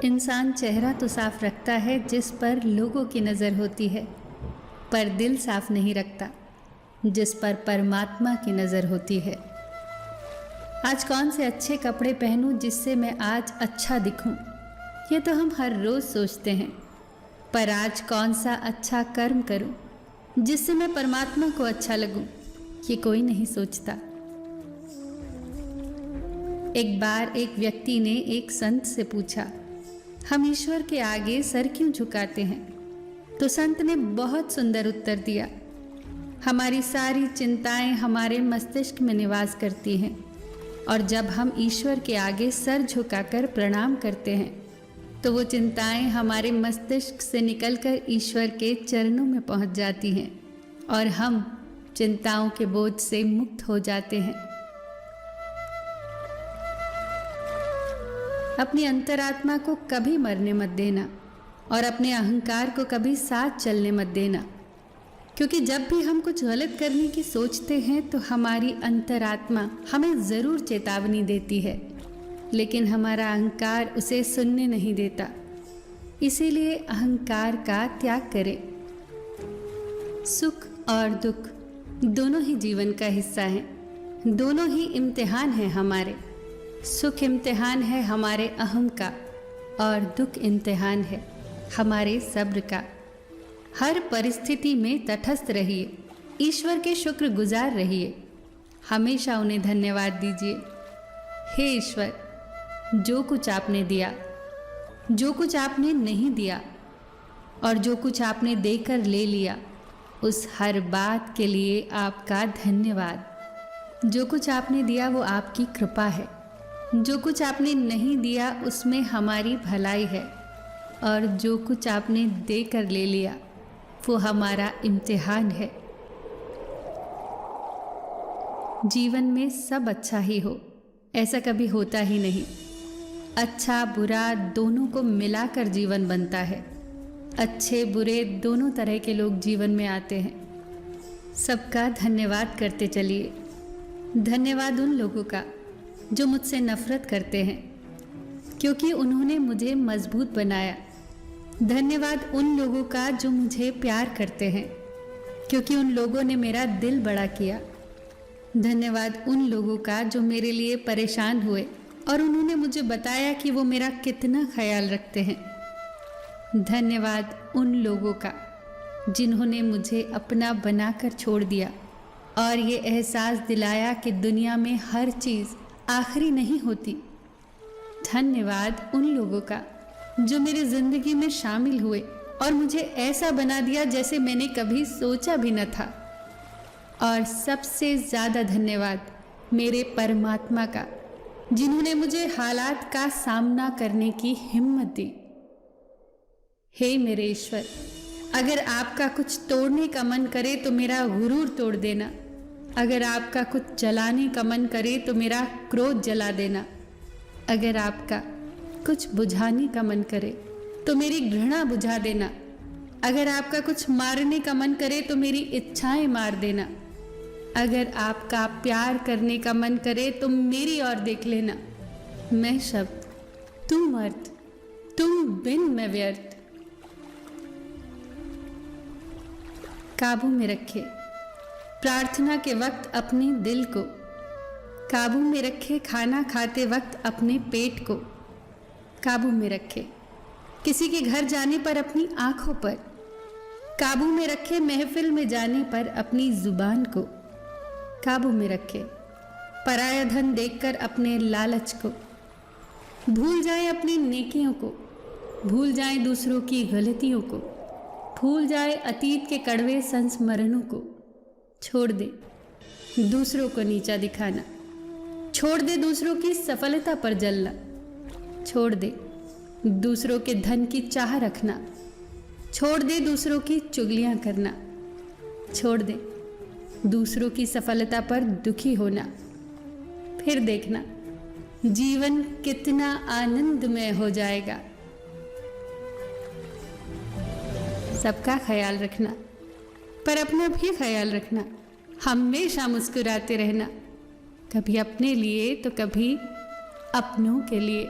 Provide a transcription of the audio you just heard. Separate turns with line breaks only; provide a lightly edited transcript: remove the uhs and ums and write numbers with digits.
इंसान चेहरा तो साफ रखता है जिस पर लोगों की नज़र होती है, पर दिल साफ नहीं रखता जिस पर परमात्मा की नज़र होती है। आज कौन से अच्छे कपड़े पहनूं जिससे मैं आज अच्छा दिखूं, ये तो हम हर रोज़ सोचते हैं। पर आज कौन सा अच्छा कर्म करूं जिससे मैं परमात्मा को अच्छा लगूं, ये कोई नहीं सोचता। एक बार एक व्यक्ति ने एक संत से पूछा, हम ईश्वर के आगे सर क्यों झुकाते हैं? तो संत ने बहुत सुंदर उत्तर दिया, हमारी सारी चिंताएं हमारे मस्तिष्क में निवास करती हैं, और जब हम ईश्वर के आगे सर झुकाकर प्रणाम करते हैं तो वो चिंताएं हमारे मस्तिष्क से निकलकर ईश्वर के चरणों में पहुंच जाती हैं और हम चिंताओं के बोझ से मुक्त हो जाते हैं। अपनी अंतरात्मा को कभी मरने मत देना और अपने अहंकार को कभी साथ चलने मत देना, क्योंकि जब भी हम कुछ गलत करने की सोचते हैं तो हमारी अंतरात्मा हमें ज़रूर चेतावनी देती है, लेकिन हमारा अहंकार उसे सुनने नहीं देता। इसीलिए अहंकार का त्याग करें। सुख और दुख दोनों ही जीवन का हिस्सा हैं, दोनों ही इम्तिहान हैं हमारे। सुख इम्तिहान है हमारे अहम का और दुख इम्तिहान है हमारे सब्र का। हर परिस्थिति में तटस्थ रहिए, ईश्वर के शुक्रगुजार रहिए, हमेशा उन्हें धन्यवाद दीजिए। हे ईश्वर, जो कुछ आपने दिया, जो कुछ आपने नहीं दिया और जो कुछ आपने देकर ले लिया, उस हर बात के लिए आपका धन्यवाद। जो कुछ आपने दिया वो आपकी कृपा है, जो कुछ आपने नहीं दिया उसमें हमारी भलाई है, और जो कुछ आपने देकर ले लिया वो हमारा इम्तिहान है। जीवन में सब अच्छा ही हो, ऐसा कभी होता ही नहीं। अच्छा बुरा दोनों को मिलाकर जीवन बनता है। अच्छे बुरे दोनों तरह के लोग जीवन में आते हैं। सबका धन्यवाद करते चलिए। धन्यवाद उन लोगों का जो मुझसे नफरत करते हैं, क्योंकि उन्होंने मुझे मजबूत बनाया। धन्यवाद उन लोगों का जो मुझे प्यार करते हैं, क्योंकि उन लोगों ने मेरा दिल बड़ा किया। धन्यवाद उन लोगों का जो मेरे लिए परेशान हुए और उन्होंने मुझे बताया कि वो मेरा कितना ख्याल रखते हैं। धन्यवाद उन लोगों का जिन्होंने मुझे अपना बनाकर छोड़ दिया और ये एहसास दिलाया कि दुनिया में हर चीज़ आखिरी नहीं होती। धन्यवाद उन लोगों का जो मेरी ज़िंदगी में शामिल हुए और मुझे ऐसा बना दिया जैसे मैंने कभी सोचा भी न था। और सबसे ज़्यादा धन्यवाद मेरे परमात्मा का, जिन्होंने मुझे हालात का सामना करने की हिम्मत दी। हे मेरे ईश्वर, अगर आपका कुछ तोड़ने का मन करे तो मेरा गुरूर तोड़ देना। अगर आपका कुछ जलाने का मन करे तो मेरा क्रोध जला देना। अगर आपका कुछ बुझाने का मन करे तो मेरी घृणा बुझा देना। अगर आपका कुछ मारने का मन करे तो मेरी इच्छाएं मार देना। अगर आपका प्यार करने का मन करे तो मेरी ओर देख लेना। मैं शब्द, तुम अर्थ, तुम बिन मैं व्यर्थ। काबू में रखे प्रार्थना के वक्त अपने दिल को, काबू में रखे खाना खाते वक्त अपने पेट को, काबू में रखे किसी के घर जाने पर अपनी आंखों पर, काबू में रखे महफिल में जाने पर अपनी जुबान को, काबू में रखे पराया धन देखकर अपने लालच को। भूल जाए अपनी नेकियों को, भूल जाए दूसरों की गलतियों को, भूल जाए अतीत के कड़वे संस्मरणों को। छोड़ दे दूसरों को नीचा दिखाना, छोड़ दे दूसरों की सफलता पर जलना, छोड़ दे दूसरों के धन की चाह रखना, छोड़ दे दूसरों की चुगलियां करना, छोड़ दे दूसरों की सफलता पर दुखी होना। फिर देखना जीवन कितना आनंदमय हो जाएगा। सबका ख्याल रखना, पर अपना भी ख्याल रखना। हमेशा मुस्कुराते रहना, कभी अपने लिए तो कभी अपनों के लिए।